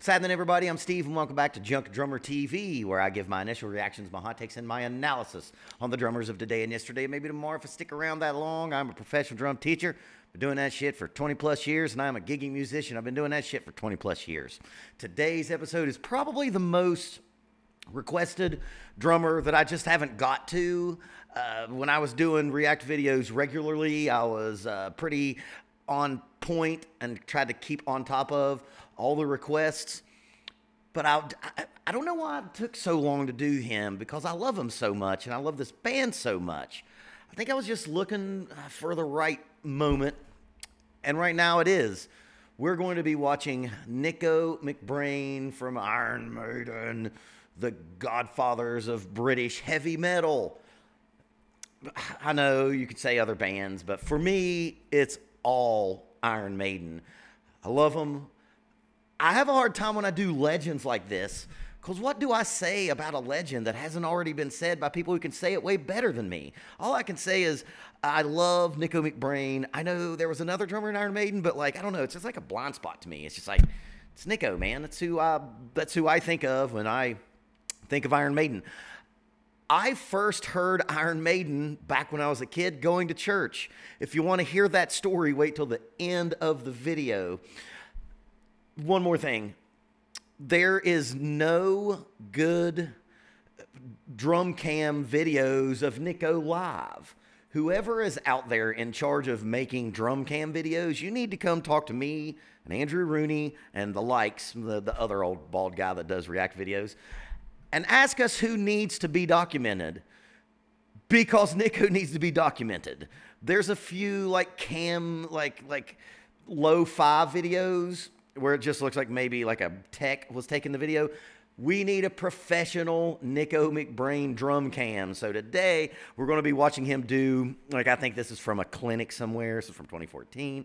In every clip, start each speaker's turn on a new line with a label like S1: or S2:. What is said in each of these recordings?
S1: What's happening, everybody? I'm Steve, and welcome back to Junk Drummer TV, where I give my initial reactions, my hot takes, and my analysis on the drummers of today and yesterday. Maybe tomorrow, if I stick around that long. I'm a professional drum teacher. Been doing that shit for 20-plus years, and I'm a gigging musician. I've been doing that shit for 20-plus years. Today's episode is probably the most requested drummer that I just haven't got to. When I was doing react videos regularly, I was pretty on point and tried to keep on top of all the requests. But I don't know why it took so long to do him, because I love him so much and I love this band so much. I think I was just looking for the right moment, and right now it is. We're going to be watching Nicko Mcbrain from Iron Maiden, the godfathers of British heavy metal. I know you could say other bands, but for me, it's all Iron Maiden. I love them. I have a hard time when I do legends like this, because what do I say about a legend that hasn't already been said by people who can say it way better than me? All I can say is I love Nicko Mcbrain. I know there was another drummer in Iron Maiden, but I don't know. It's just like a blind spot to me. It's just like, it's Nicko, man. That's who I think of when I think of Iron Maiden. I first heard Iron Maiden back when I was a kid going to church. If you want to hear that story, wait till the end of the video. One more thing. There is no good drum cam videos of Nicko live. Whoever is out there in charge of making drum cam videos, you need to come talk to me and Andrew Rooney and the likes, the other old bald guy that does react videos, and ask us who needs to be documented, because Nicko needs to be documented. There's a few cam, lo-fi videos where it just looks like maybe a tech was taking the video. We need a professional Nicko Mcbrain drum cam. So today we're going to be watching him do, I think this is from a clinic somewhere. This is from 2014.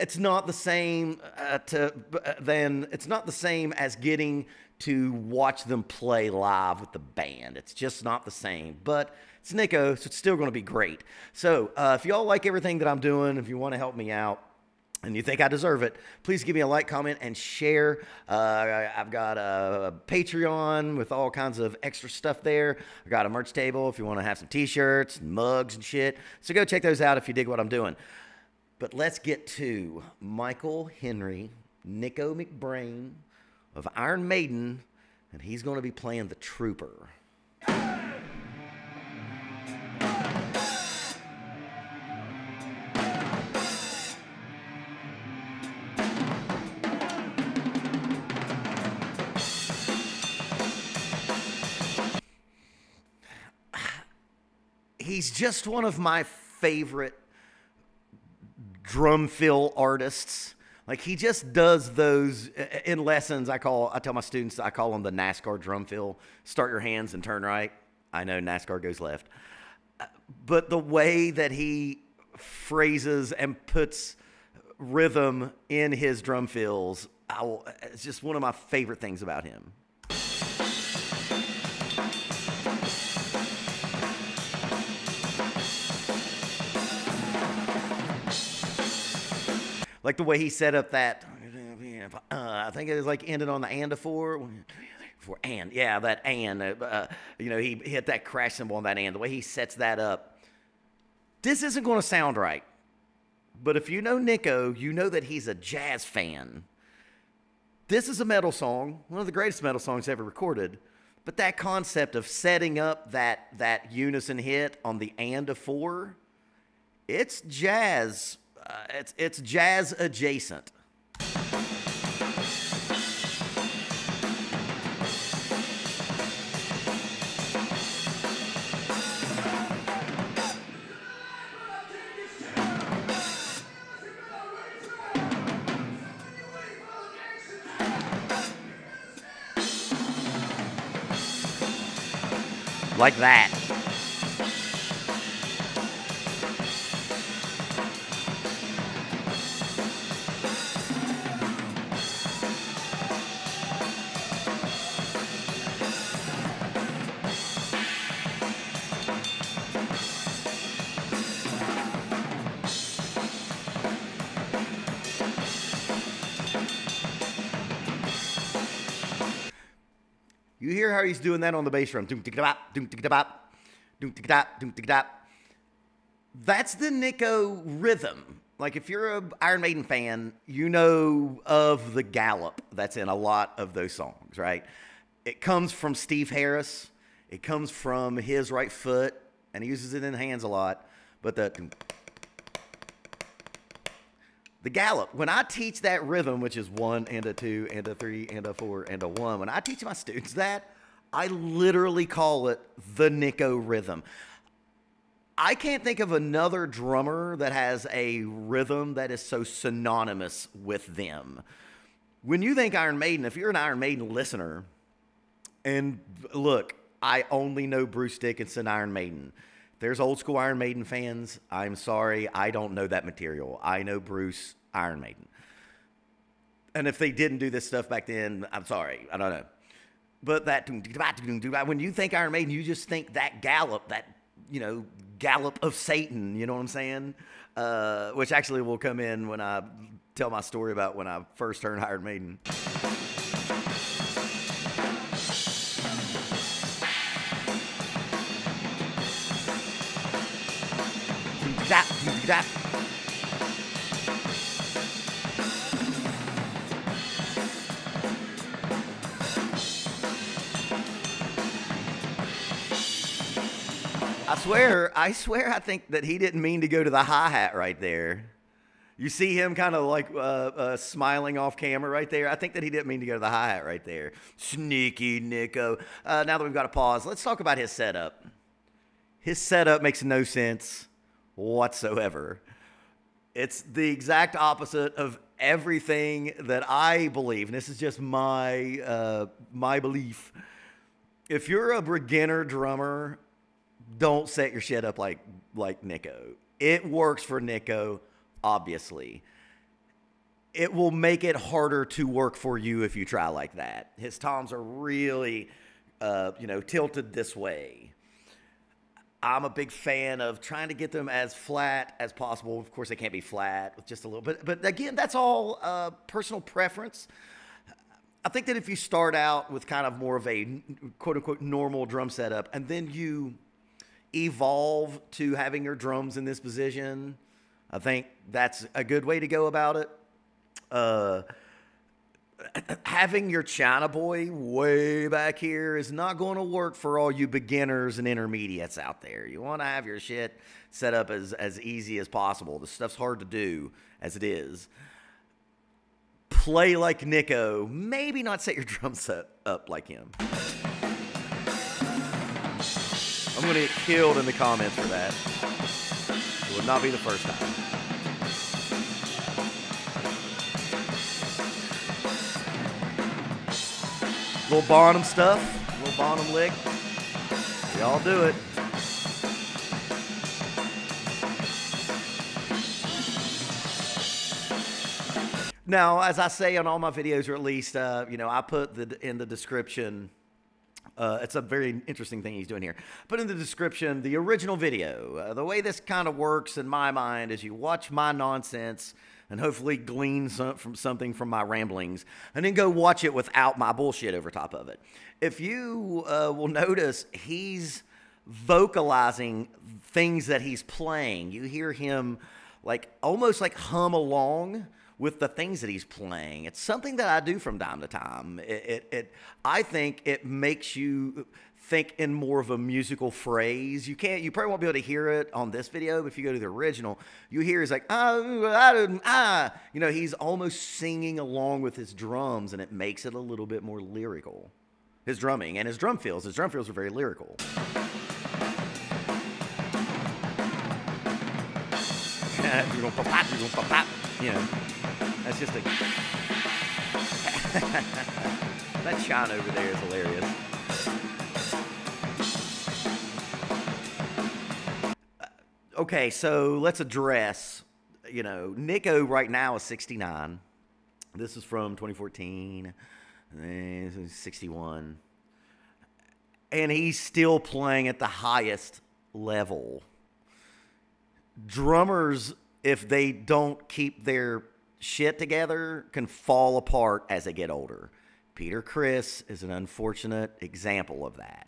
S1: It's not the same it's not the same as getting to watch them play live with the band. It's just not the same, but it's Nicko, so it's still going to be great. So if y'all like everything that I'm doing, if you want to help me out and you think I deserve it, please give me a like, comment, and share. I've got a Patreon with all kinds of extra stuff there. I got a merch table if you want to have some t-shirts and mugs and shit. So go check those out if you dig what I'm doing. But let's get to Michael Henry, Nicko Mcbrain of Iron Maiden, and he's going to be playing the Trooper. He's just one of my favorite drum fill artists. He just does those in lessons. I tell my students, I call them the NASCAR drum fill. Start your hands and turn right. I know NASCAR goes left. But the way that he phrases and puts rhythm in his drum fills, it's just one of my favorite things about him. Like the way he set up that, I think it was ended on the and of four. For and, yeah, that and, he hit that crash cymbal on that and. The way he sets that up, this isn't going to sound right. But if you know Nicko, you know that he's a jazz fan. This is a metal song, one of the greatest metal songs ever recorded. But that concept of setting up that unison hit on the and of four, it's jazz. It's jazz adjacent. Like that. You hear how he's doing that on the bass drum. That's the Nicko rhythm. Like, if you're an Iron Maiden fan, you know of the gallop that's in a lot of those songs, right? It comes from Steve Harris. It comes from his right foot, and he uses it in the hands a lot. But the gallop, when I teach that rhythm, which is 1 and a 2 and a 3 and a 4 and a 1, when I teach my students that, I literally call it the Nicko rhythm. I can't think of another drummer that has a rhythm that is so synonymous with them. When you think Iron Maiden, if you're an Iron Maiden listener, and look, I only know Bruce Dickinson, Iron Maiden. There's old school Iron Maiden fans. I'm sorry, I don't know that material. I know Bruce, Iron Maiden. And if they didn't do this stuff back then, I'm sorry, I don't know. But that, when you think Iron Maiden, you just think that gallop, that, you know, gallop of Satan, you know what I'm saying? Which actually will come in when I tell my story about when I first heard Iron Maiden. I swear I think that he didn't mean to go to the hi-hat right there. You see him kind of like smiling off camera right there. I think that he didn't mean to go to the hi-hat right there. Sneaky Nicko. Now that we've got a pause, let's talk about his setup. His setup makes no sense whatsoever. It's the exact opposite of everything that I believe. And this is just my belief. If you're a beginner drummer, don't set your shit up like Nicko. It works for Nicko, obviously. It will make it harder to work for you if you try like that. His toms are really, tilted this way. I'm a big fan of trying to get them as flat as possible. Of course, they can't be flat with just a little bit. But again, that's all personal preference. I think that if you start out with kind of more of a quote-unquote normal drum setup, and then you evolve to having your drums in this position, I think that's a good way to go about it. Having your China boy way back here is not going to work for all you beginners and intermediates out there. You want to have your shit set up as easy as possible. This stuff's hard to do as it is. Play like Nicko. Maybe not set your drum set up like him. I'm going to get killed in the comments for that. It would not be the first time. Little Bonham stuff, little Bonham lick. We all do it. Now, as I say on all my videos, or at least, I put in the description. It's a very interesting thing he's doing here. Put in the description the original video. The way this kind of works in my mind is you watch my nonsense and hopefully glean something from my ramblings, and then go watch it without my bullshit over top of it. If you will notice, he's vocalizing things that he's playing. You hear him almost like hum along with the things that he's playing. It's something that I do from time to time. I think it makes you think in more of a musical phrase. You probably won't be able to hear it on this video, but if you go to the original, you hear he's like, he's almost singing along with his drums, and it makes it a little bit more lyrical. His drumming and his drum fills are very lyrical. That's just that shine over there is hilarious. Okay, so let's address, Nicko right now is 69. This is from 2014, 61. And he's still playing at the highest level. Drummers, if they don't keep their shit together, can fall apart as they get older. Peter Criss is an unfortunate example of that.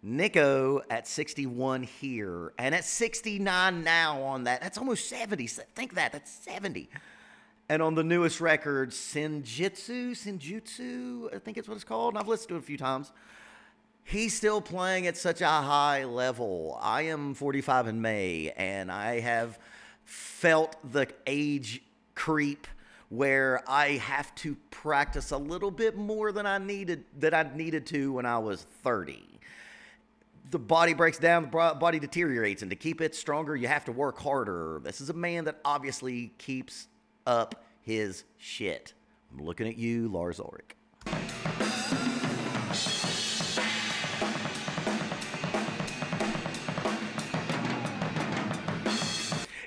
S1: Nicko at 61 here, and at 69 now on that. That's almost 70. Think that. That's 70. And on the newest record, Senjutsu, I think it's what it's called. And I've listened to it a few times. He's still playing at such a high level. I am 45 in May, and I have felt the age creep where I have to practice a little bit more than I needed to when I was 30. The body breaks down, the body deteriorates, and to keep it stronger, you have to work harder. This is a man that obviously keeps up his shit. I'm looking at you, Lars Ulrich.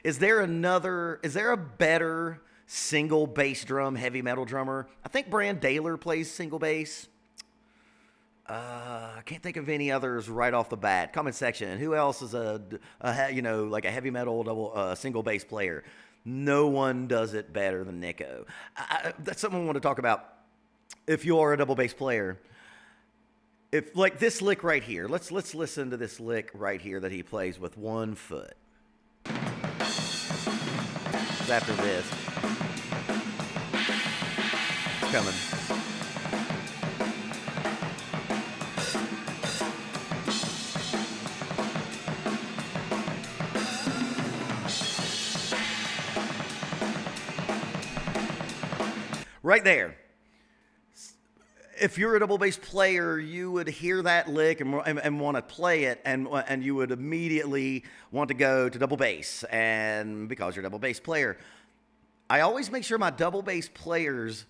S1: Is there a better single bass drum heavy metal drummer? I think Brand Daler plays single bass. I can't think of any others right off the bat. Comment section. Who else is like a heavy metal double single bass player? No one does it better than Nicko. That's something I want to talk about. If you are a double bass player, if like this lick right here, let's listen to this lick right here that he plays with one foot. After this, it's coming. Right there. If you're a double bass player, you would hear that lick and want to play it, and you would immediately want to go to double bass. And because you're a double bass player, I always make sure my double bass players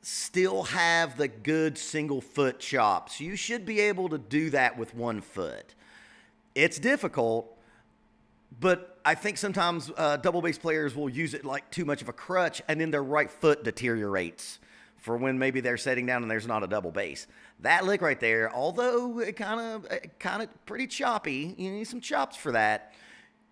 S1: still have the good single foot chops. You should be able to do that with one foot. It's difficult, but I think sometimes double bass players will use it like too much of a crutch, and then their right foot deteriorates for when maybe they're sitting down and there's not a double bass. That lick right there, although it kind of pretty choppy, you need some chops for that,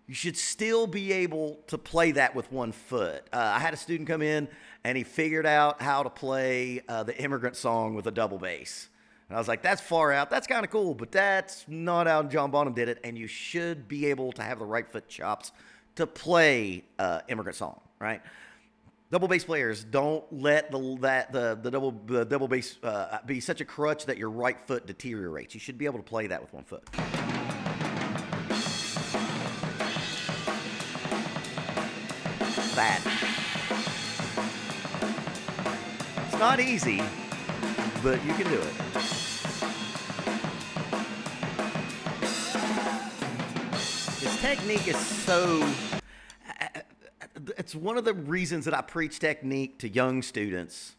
S1: you should still be able to play that with one foot. I had a student come in and he figured out how to play the Immigrant Song with a double bass. And I was like, that's far out. That's kind of cool, but that's not how John Bonham did it. And you should be able to have the right foot chops to play Immigrant Song, right? Double bass players, don't let the double bass be such a crutch that your right foot deteriorates. You should be able to play that with one foot. That. It's not easy, but you can do it. His technique is so... It's one of the reasons that I preach technique to young students,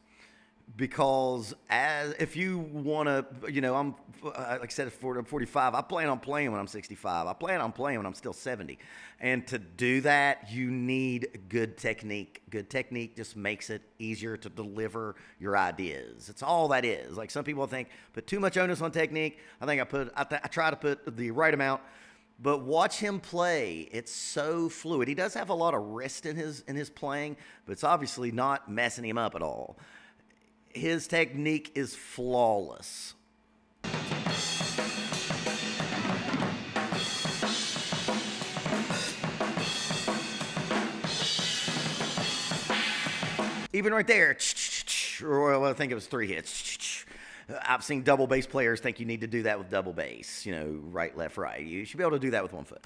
S1: because if you want to, I'm, like I said, I'm 45. I plan on playing when I'm 65. I plan on playing when I'm still 70. And to do that, you need good technique. Good technique just makes it easier to deliver your ideas. It's all that is. Like some people think, put too much onus on technique. I think I try to put the right amount. But watch him play. It's so fluid. He does have a lot of wrist in his playing, but it's obviously not messing him up at all. His technique is flawless. Even right there, or I think it was 3 hits. I've seen double bass players think you need to do that with double bass, right, left, right. You should be able to do that with one foot.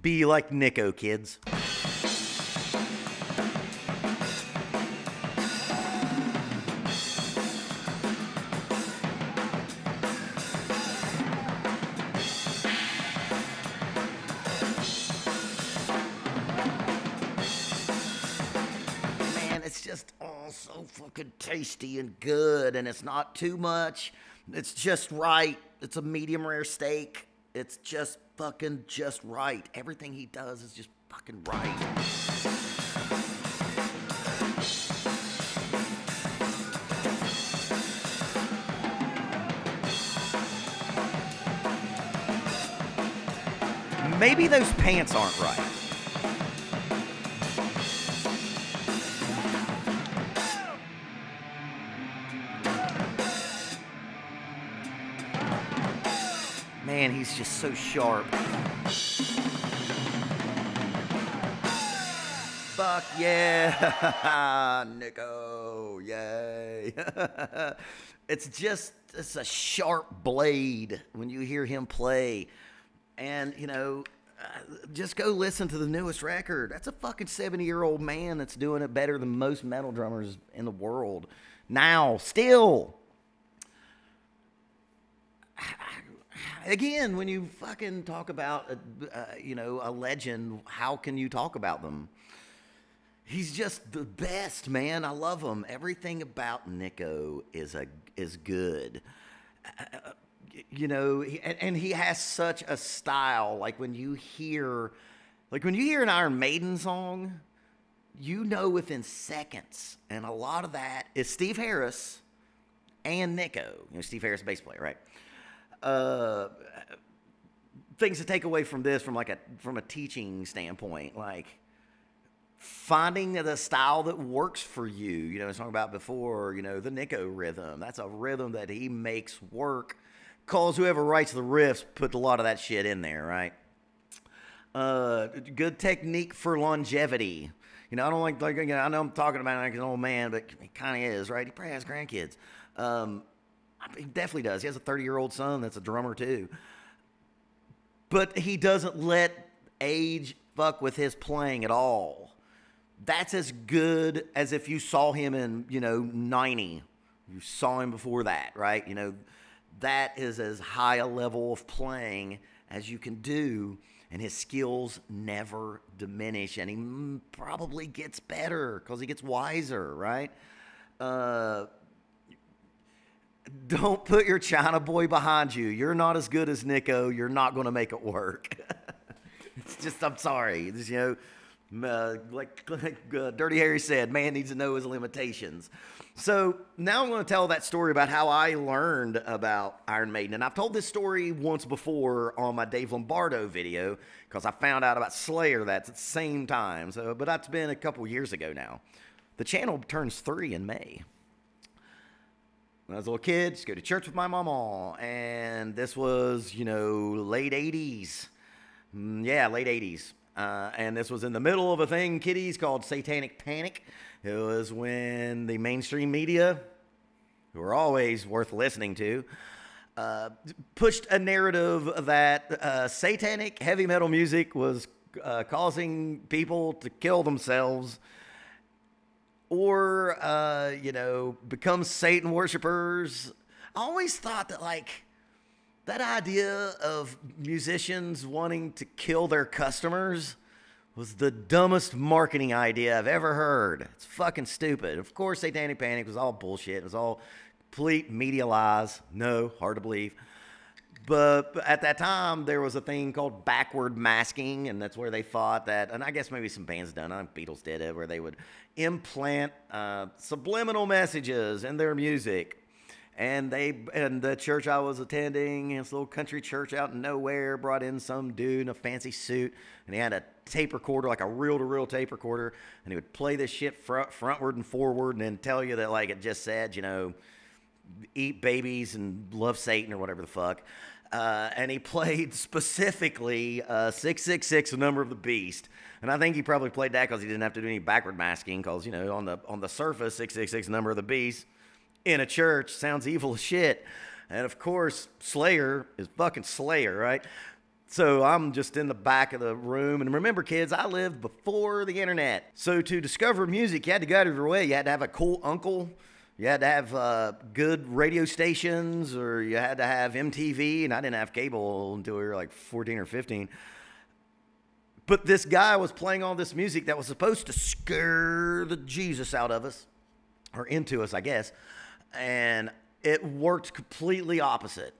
S1: Be like Nicko, kids. It's just all so fucking tasty and good, and it's not too much. It's just right. It's a medium rare steak. It's just fucking just right. Everything he does is just fucking right. Maybe those pants aren't right. man, he's just so sharp. Fuck yeah, Nicko, yay. It's a sharp blade when you hear him play. And, you know, just go listen to the newest record. That's a fucking 70-year-old man that's doing it better than most metal drummers in the world. Now, still. Again, when you fucking talk about, you know, a legend, how can you talk about them? He's just the best, man. I love him. Everything about Nicko is good. You know, and he has such a style. Like when you hear an Iron Maiden song, you know within seconds. And a lot of that is Steve Harris and Nicko. You know, Steve Harris, bass player, right? Things to take away from this, from a teaching standpoint, like finding the style that works for you. You know, I was talking about before, you know, the Nicko rhythm. That's a rhythm that he makes work, because whoever writes the riffs put a lot of that shit in there, right? Good technique for longevity. You know, I don't like you know, I know I'm talking about like an old man, but he kind of is, right? He probably has grandkids. He definitely does. He has a 30-year-old son that's a drummer too. But he doesn't let age fuck with his playing at all. That's as good as if you saw him in, you know, 90. You saw him before that, right? You know, that is as high a level of playing as you can do, and his skills never diminish, and he probably gets better because he gets wiser, right? Don't put your China boy behind you. You're not as good as Nicko. You're not going to make it work. It's just, I'm sorry. It's, you know, like Dirty Harry said, man needs to know his limitations. So now I'm going to tell that story about how I learned about Iron Maiden. And I've told this story once before on my Dave Lombardo video, because I found out about Slayer at the same time. So, but that's been a couple years ago now. The channel turns 3 in May. When I was a little kid, just go to church with my mama, and this was, you know, late 80s. Yeah, late 80s. And this was in the middle of a thing, kiddies, called Satanic Panic. It was when the mainstream media, who are always worth listening to, pushed a narrative that satanic heavy metal music was causing people to kill themselves or, you know, become Satan worshipers. I always thought that, like, that idea of musicians wanting to kill their customers was the dumbest marketing idea I've ever heard. It's fucking stupid. Of course, Satanic Panic was all bullshit. It was all complete media lies. No, hard to believe. But at that time, there was a thing called backward masking, and that's where they thought that, and I guess maybe some bands done it, Beatles did it, where they would implant subliminal messages in their music. And the church I was attending, this little country church out in nowhere, brought in some dude in a fancy suit, and he had a tape recorder, like a reel-to-reel tape recorder, and he would play this shit frontward and forward, and then tell you that, like, it just said, you know, eat babies and love Satan or whatever the fuck. And he played specifically 666, the number of the beast. And I think he probably played that because he didn't have to do any backward masking, because, you know, on the surface, 666, the number of the beast in a church sounds evil as shit. And of course, Slayer is fucking Slayer, right? So I'm just in the back of the room. And remember, kids, I lived before the internet. So to discover music, you had to go out of your way. You had to have a cool uncle. You had to have good radio stations, or you had to have MTV. And I didn't have cable until we were like 14 or 15. But this guy was playing all this music that was supposed to scare the Jesus out of us, or into us, I guess. And it worked completely opposite.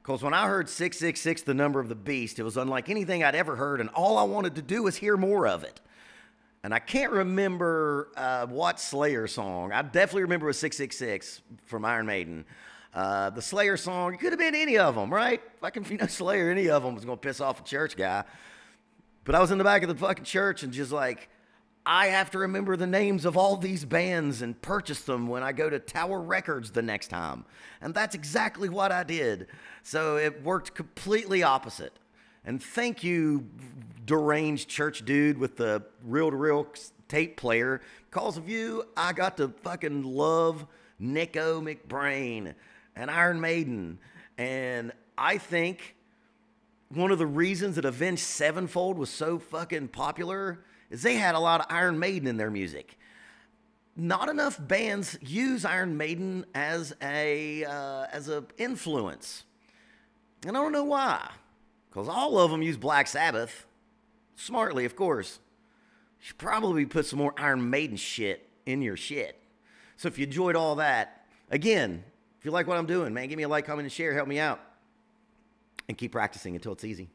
S1: Because when I heard 666, the number of the beast, it was unlike anything I'd ever heard, and all I wanted to do was hear more of it. And I can't remember what Slayer song. I definitely remember it was 666 from Iron Maiden. The Slayer song, it could have been any of them, right? Fucking, if you know Slayer, any of them was going to piss off a church guy. But I was in the back of the fucking church and just like, I have to remember the names of all these bands and purchase them when I go to Tower Records the next time. And that's exactly what I did. So it worked completely opposite. And thank you, deranged church dude with the reel-to-reel tape player. Because of you, I got to fucking love Nicko Mcbrain and Iron Maiden. And I think one of the reasons that Avenged Sevenfold was so fucking popular is they had a lot of Iron Maiden in their music. Not enough bands use Iron Maiden as a influence. And I don't know why. Because all of them use Black Sabbath. Smartly, of course. You should probably put some more Iron Maiden shit in your shit. So if you enjoyed all that, again, if you like what I'm doing, man, give me a like, comment, and share. Help me out. And keep practicing until it's easy.